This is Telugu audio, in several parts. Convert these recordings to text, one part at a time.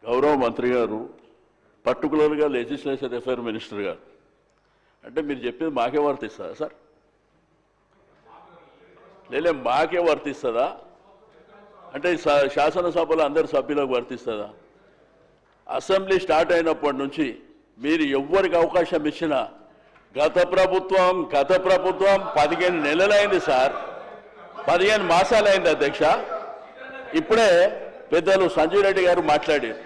గౌరవ మంత్రి గారు, పర్టికులర్గా లెజిస్లేషన్ అఫైర్ మినిస్టర్ గారు, అంటే మీరు చెప్పింది మాకే వర్తిస్తుందా సార్? లేలే మాకే వర్తిస్తుందా అంటే శాసనసభలో అందరి సభ్యులకు వర్తిస్తుందా? అసెంబ్లీ స్టార్ట్ అయినప్పటి నుంచి మీరు ఎవ్వరికి అవకాశం ఇచ్చినా గత ప్రభుత్వం 15 నెలలైంది సార్, 15 మాసాలైంది అధ్యక్ష. ఇప్పుడే పెద్దలు సంజయ్ రెడ్డి గారు మాట్లాడారు.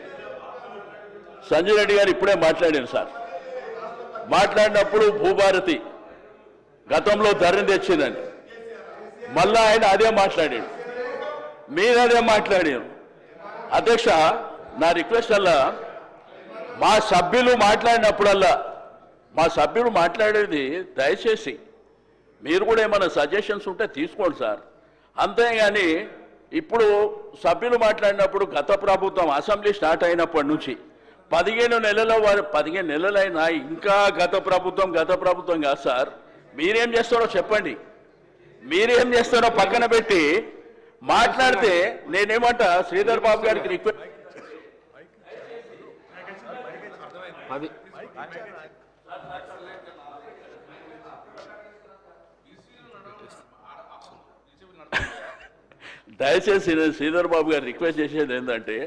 సంజయ్ రెడ్డి గారు ఇప్పుడే మాట్లాడారు సార్. మాట్లాడినప్పుడు భూభారతి గతంలో ధరని తెచ్చిందని మళ్ళా ఆయన అదే మాట్లాడాడు, మీరు అదే మాట్లాడారు. అధ్యక్ష, నా రిక్వెస్ట్ అలా మా సభ్యులు మాట్లాడినప్పుడల్లా మా సభ్యులు మాట్లాడేది దయచేసి మీరు కూడా ఏమైనా సజెషన్స్ ఉంటే తీసుకోండి సార్. అంతేగాని ఇప్పుడు సభ్యులు మాట్లాడినప్పుడు గత ప్రభుత్వం అసెంబ్లీ స్టార్ట్ అయినప్పటి నుంచి 15 నెలలైనా ఇంకా గత ప్రభుత్వం కాదు సార్. మీరేం చేస్తారో చెప్పండి, మీరేం చేస్తారో పక్కన పెట్టి మాట్లాడితే నేనేమంటా శ్రీధర్ బాబు గారికి రిక్వెస్ట్. దయచేసి నేను శ్రీధర్ బాబు గారు రిక్వెస్ట్ చేసేది ఏంటంటే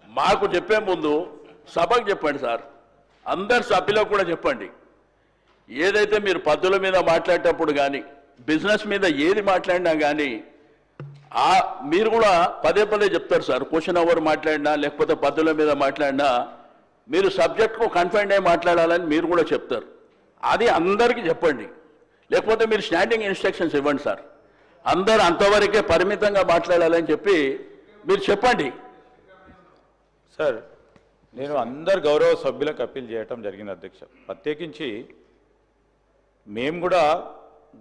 మాకు చెప్పే ముందు సభకు చెప్పండి సార్, అందరు సభ్యులకు కూడా చెప్పండి. ఏదైతే మీరు పద్ధతుల మీద మాట్లాడేటప్పుడు కానీ బిజినెస్ మీద ఏది మాట్లాడినా కానీ మీరు కూడా పదే చెప్తారు సార్. క్వశ్చన్ అవర్ మాట్లాడినా లేకపోతే పద్ధతుల మీద మాట్లాడినా మీరు సబ్జెక్ట్కు కన్ఫైన్డ్ అయ్యి మాట్లాడాలని మీరు కూడా చెప్తారు. అది అందరికీ చెప్పండి, లేకపోతే మీరు స్టాండింగ్ ఇన్స్ట్రక్షన్స్ ఇవ్వండి సార్. అందరూ అంతవరకే పరిమితంగా మాట్లాడాలని చెప్పి మీరు చెప్పండి సార్. నేను అందరు గౌరవ సభ్యులకు అప్పీల్ చేయటం జరిగింది అధ్యక్ష. ప్రత్యేకించి మేము కూడా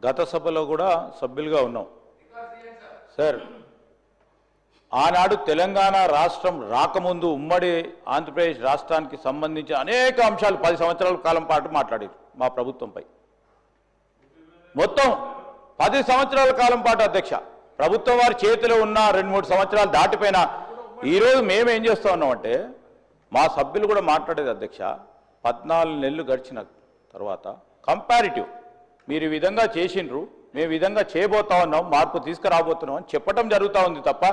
గత సభలో కూడా సభ్యులుగా ఉన్నాం సార్. ఆనాడు తెలంగాణ రాష్ట్రం రాకముందు ఉమ్మడి ఆంధ్రప్రదేశ్ రాష్ట్రానికి సంబంధించి అనేక అంశాలు 10 సంవత్సరాల కాలం పాటు మాట్లాడారు మా ప్రభుత్వంపై. మొత్తం 10 సంవత్సరాల కాలం పాటు అధ్యక్ష ప్రభుత్వం వారి చేతిలో ఉన్న 2-3 సంవత్సరాలు దాటిపోయినా ఈరోజు మేము ఏం చేస్తూ ఉన్నామంటే మా సభ్యులు కూడా మాట్లాడేది అధ్యక్ష, 14 నెలలు గడిచిన తర్వాత కంపారిటివ్ మీరు ఈ విధంగా చేసిండ్రు, మేము ఈ విధంగా చేయబోతా ఉన్నాం, మార్పు తీసుకురాబోతున్నాం అని చెప్పడం జరుగుతూ ఉంది తప్ప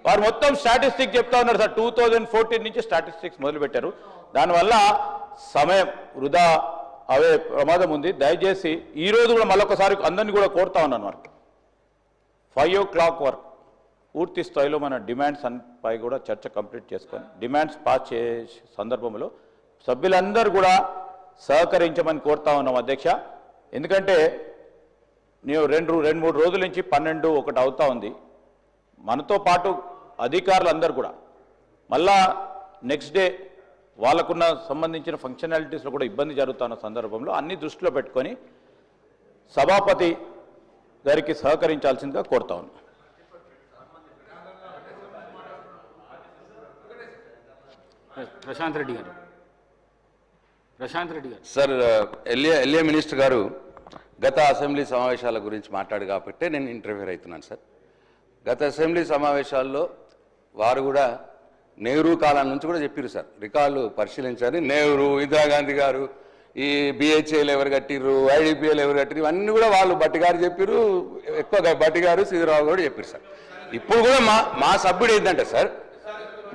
వారు మొత్తం స్టాటిస్టిక్స్ చెప్తా ఉన్నారు సార్. 2014 నుంచి స్టాటిస్టిక్స్ మొదలుపెట్టారు. దానివల్ల సమయం వృధా అవే ప్రమాదం ఉంది. దయచేసి ఈరోజు కూడా మళ్ళొకసారి అందరినీ కూడా కోరుతా ఉన్నాను, వరకు 5 o'clock వరకు పూర్తి స్థాయిలో మన డిమాండ్స్ పై కూడా చర్చ కంప్లీట్ చేసుకొని డిమాండ్స్ పాస్ చేసే సందర్భంలో సభ్యులందరూ కూడా సహకరించమని కోరుతా ఉన్నాం అధ్యక్ష. ఎందుకంటే నేను 2-3 రోజుల నుంచి 12-1 అవుతా ఉంది. మనతో పాటు అధికారులు అందరూ కూడా మళ్ళా నెక్స్ట్ డే వాళ్ళకున్న సంబంధించిన ఫంక్షనాలిటీస్లో కూడా ఇబ్బంది జరుగుతున్న సందర్భంలో అన్ని దృష్టిలో పెట్టుకొని సభాపతి గారికి సహకరించాల్సిందిగా కోరుతా ఉన్నాను. ప్రశాంత్ రెడ్డి గారు సార్, ఎల్ఏ మినిస్టర్ గారు గత అసెంబ్లీ సమావేశాల గురించి మాట్లాడు కాబట్టి నేను ఇంటర్వ్యూ అవుతున్నాను సార్. గత అసెంబ్లీ సమావేశాల్లో వారు కూడా నెహ్రూ కాలం నుంచి కూడా చెప్పారు సార్, రికార్డులు పరిశీలించారు. నెహ్రూ, ఇందిరాగాంధీ గారు, ఈ బిహెచ్ఏలు ఎవరు కట్టిర్రు, ఐడిపిఎల్ ఎవరు కట్టిరు, ఇవన్నీ కూడా వాళ్ళు భట్టి గారు చెప్పారు. ఎక్కువగా భట్టి గారు, శ్రీధరరావు కూడా చెప్పారు సార్. ఇప్పుడు కూడా మా సభ్యుడు ఏంటంటే సార్,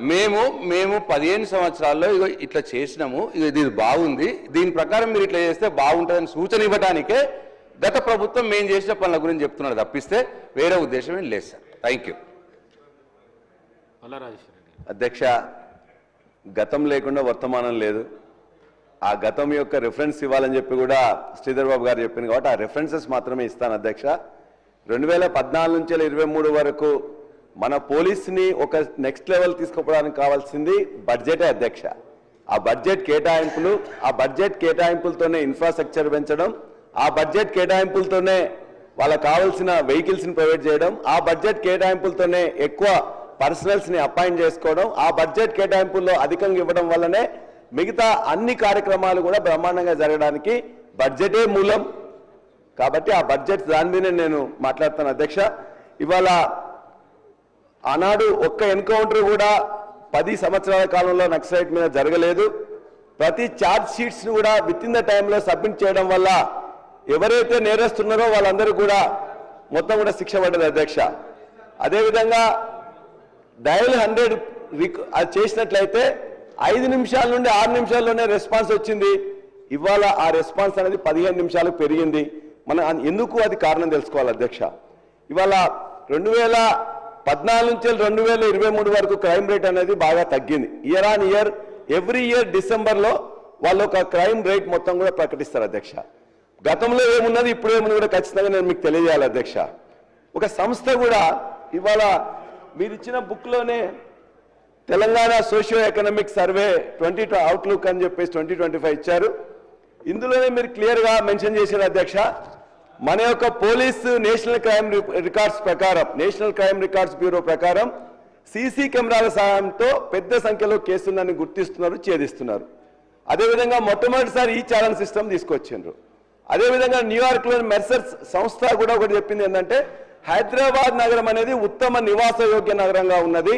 మేము 15 సంవత్సరాల్లో ఇట్లా చేసినాము, ఇది బాగుంది, దీని ప్రకారం మీరు ఇట్లా చేస్తే బాగుంటుందని సూచన ఇవ్వడానికే గత ప్రభుత్వం మేము చేసిన పనుల గురించి చెప్తున్నాడు తప్పిస్తే వేరే ఉద్దేశం ఏం లేదు సార్. థ్యాంక్ యూ అధ్యక్ష. గతం లేకుండా వర్తమానం లేదు. ఆ గతం యొక్క రిఫరెన్స్ ఇవ్వాలని చెప్పి కూడా శ్రీధర్ బాబు గారు చెప్పింది కాబట్టి ఆ రిఫరెన్సెస్ మాత్రమే ఇస్తాను అధ్యక్ష. 2014 నుంచి 23 వరకు మన పోలీస్ని ఒక నెక్స్ట్ లెవెల్ తీసుకుపోవడానికి కావాల్సింది బడ్జెటే అధ్యక్ష. ఆ బడ్జెట్ కేటాయింపులతోనే ఇన్ఫ్రాస్ట్రక్చర్ పెంచడం, ఆ బడ్జెట్ కేటాయింపులతోనే వాళ్ళకి కావాల్సిన వెహికల్స్ని ప్రొవైడ్ చేయడం, ఆ బడ్జెట్ కేటాయింపులతోనే ఎక్కువ పర్సనల్స్ని అపాయింట్ చేసుకోవడం, ఆ బడ్జెట్ కేటాయింపుల్లో అధికంగా ఇవ్వడం వల్లనే మిగతా అన్ని కార్యక్రమాలు కూడా బ్రహ్మాండంగా జరగడానికి బడ్జెటే మూలం. కాబట్టి ఆ బడ్జెట్ దాని మీదే నేను మాట్లాడుతాను అధ్యక్ష. ఇవాళ ఆనాడు ఒక్క ఎన్కౌంటర్ కూడా 10 సంవత్సరాల కాలంలో నక్సలైట్ మీద జరగలేదు. ప్రతి ఛార్జ్ షీట్స్ను కూడా విత్ ఇన్ ద టైంలో సబ్మిట్ చేయడం వల్ల ఎవరైతే నేరస్తున్నారో వాళ్ళందరూ కూడా మొత్తం కూడా శిక్ష పడ్డది అధ్యక్ష. అదేవిధంగా డయల్ 100 అది చేసినట్లయితే 5 నిమిషాల నుండి 6 నిమిషాల్లోనే రెస్పాన్స్ వచ్చింది. ఇవాళ ఆ రెస్పాన్స్ అనేది 15 నిమిషాలకు పెరిగింది. మనం ఎందుకు అది కారణం తెలుసుకోవాలి అధ్యక్ష. ఇవాళ 2014 నుంచి 2023 వరకు క్రైమ్ రేట్ అనేది బాగా తగ్గింది. Year on year every year డిసెంబర్లో వాళ్ళు ఒక క్రైమ్ రేట్ మొత్తం కూడా ప్రకటిస్తారు అధ్యక్ష. గతంలో ఏమున్నది ఇప్పుడు ఏమున్నది కూడా ఖచ్చితంగా నేను మీకు తెలియజేయాలి అధ్యక్ష. ఒక సంస్థ కూడా ఇవాళ మీరు ఇచ్చిన బుక్లోనే Telangana socio economic survey 20 outlook అని చెప్పేసి 2025 ఇచ్చారు. ఇందులోనే మీరు క్లియర్గా మెన్షన్ చేశారు అధ్యక్ష. మన యొక్క పోలీసు నేషనల్ క్రైమ్ రికార్డ్స్ ప్రకారం, నేషనల్ క్రైమ్ రికార్డ్స్ బ్యూరో ప్రకారం సీసీ కెమెరాల సహాయంతో పెద్ద సంఖ్యలో కేసులను గుర్తిస్తున్నారు, ఛేదిస్తున్నారు. అదేవిధంగా మొట్టమొదటిసారి ఈ ఛాలెంజ్ సిస్టమ్ తీసుకొచ్చిండ్రు. అదేవిధంగా న్యూయార్క్లోని మెర్సర్స్ సంస్థ కూడా ఒకటి చెప్పింది ఏంటంటే హైదరాబాద్ నగరం అనేది ఉత్తమ నివాసయోగ్య నగరంగా ఉన్నది,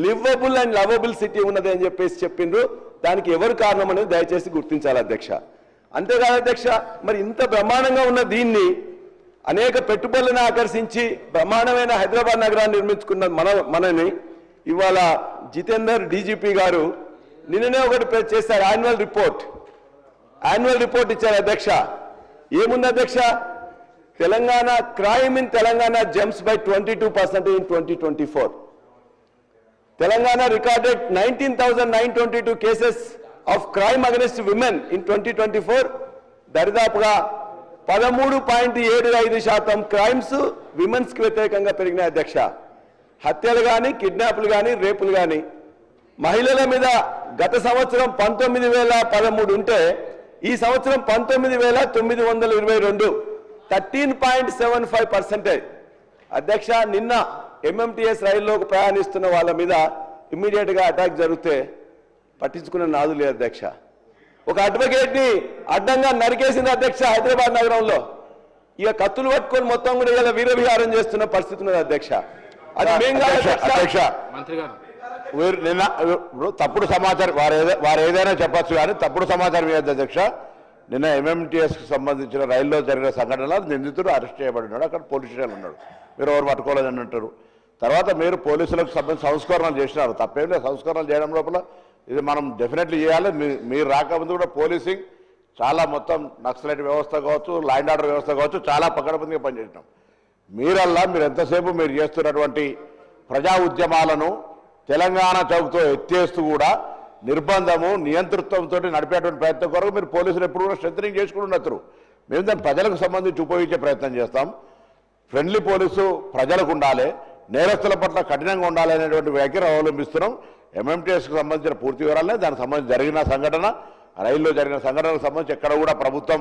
లివబుల్ అండ్ లవబుల్ సిటీ ఉన్నది అని చెప్పేసి చెప్పిండ్రు. దానికి ఎవరు కారణం అనేది దయచేసి గుర్తించాలి అధ్యక్ష. అంతేకాదు అధ్యక్ష, మరి ఇంత బ్రహ్మాండంగా ఉన్న దీన్ని అనేక పెట్టుబడులను ఆకర్షించి బ్రహ్మాండమైన హైదరాబాద్ నగరాన్ని నిర్మించుకున్న మనని ఇవాళ జితేందర్ డీజీపీ గారు నిన్ననే ఒకటి చేశారు, యాన్యువల్ రిపోర్ట్ ఇచ్చారు అధ్యక్ష. ఏముంది అధ్యక్ష, Telangana crime in Telangana jumps by 22% in 2024. Telangana recorded 19,922 cases of crime against women in 2024. దరిదాపుగా 13.75% క్రైమ్స్ విమెన్స్ కి వ్యతిరేకంగా పెరిగినాయి అధ్యక్ష. హత్యలు కానీ, కిడ్నాప్లు కానీ, రేపులు కానీ మహిళల మీద గత సంవత్సరం 19,013 ఉంటే ఈ సంవత్సరం 19,922, 13.75%. అధ్యక్ష, నిన్న ఎంఎంటీఎస్ రైల్లోకి ప్రయాణిస్తున్న వాళ్ళ మీద ఇమ్మీడియట్గా అటాక్ జరిగితే పట్టించుకున్న నాదు లేదు అధ్యక్ష. ఒక అడ్వకేట్ ని అడ్డంగా నరికేసింది అధ్యక్ష హైదరాబాద్ నగరంలో. ఇక కత్తులు పట్టుకొని మొత్తం కూడా ఇలా వీరవిహారం చేస్తున్న పరిస్థితి ఉన్నది అధ్యక్ష. అది మేం కాదు అధ్యక్ష. మంత్రి గారు నిన్న తప్పుడు సమాచారం వారు ఏదైనా చెప్పచ్చు కానీ తప్పుడు సమాచారం ఏది అధ్యక్ష. నిన్న ఎంఎంటీఎస్కి సంబంధించిన రైల్లో జరిగిన సంఘటనలో నిందితుడు అరెస్ట్ చేయబడినాడు. అక్కడ పోలీస్ స్టేషన్ ఉన్నాడు. మీరు ఎవరు పట్టుకోలేదని అంటారు. తర్వాత మీరు పోలీసులకు సంబంధించి సంస్కరణలు చేసినారు. తప్పేం లేదు, సంస్కరణలు చేయడం లోపల ఇది మనం డెఫినెట్లీ చేయాలి. మీరు రాకముందు కూడా పోలీసింగ్ చాలా మొత్తం నక్సలైట్ వ్యవస్థ కావచ్చు, లా అండ్ ఆర్డర్ వ్యవస్థ కావచ్చు, చాలా పకడ్బందీగా పనిచేసినాం. మీరు ఎంతసేపు మీరు చేస్తున్నటువంటి ప్రజా ఉద్యమాలను తెలంగాణ చౌక్తో ఎత్తేస్తూ కూడా నిర్బంధము, నియంతృత్వంతో నడిపేటువంటి ప్రయత్నం కొరకు మీరు పోలీసులు ఎప్పుడు కూడా స్ట్రెంథనింగ్ చేసుకుంటున్నారు. మేము దాన్ని ప్రజలకు సంబంధించి ఉపయోగించే ప్రయత్నం చేస్తాం. ఫ్రెండ్లీ పోలీసు ప్రజలకు ఉండాలి, నేరస్తుల పట్ల కఠినంగా ఉండాలి అనేటువంటి వ్యాఖ్యలు అవలంబిస్తున్నాం. ఎంఎంటీఎస్కి సంబంధించిన పూర్తి వివరాలనే దానికి సంబంధించి జరిగిన సంఘటన, రైల్లో జరిగిన సంఘటనకు సంబంధించి ఎక్కడ కూడా ప్రభుత్వం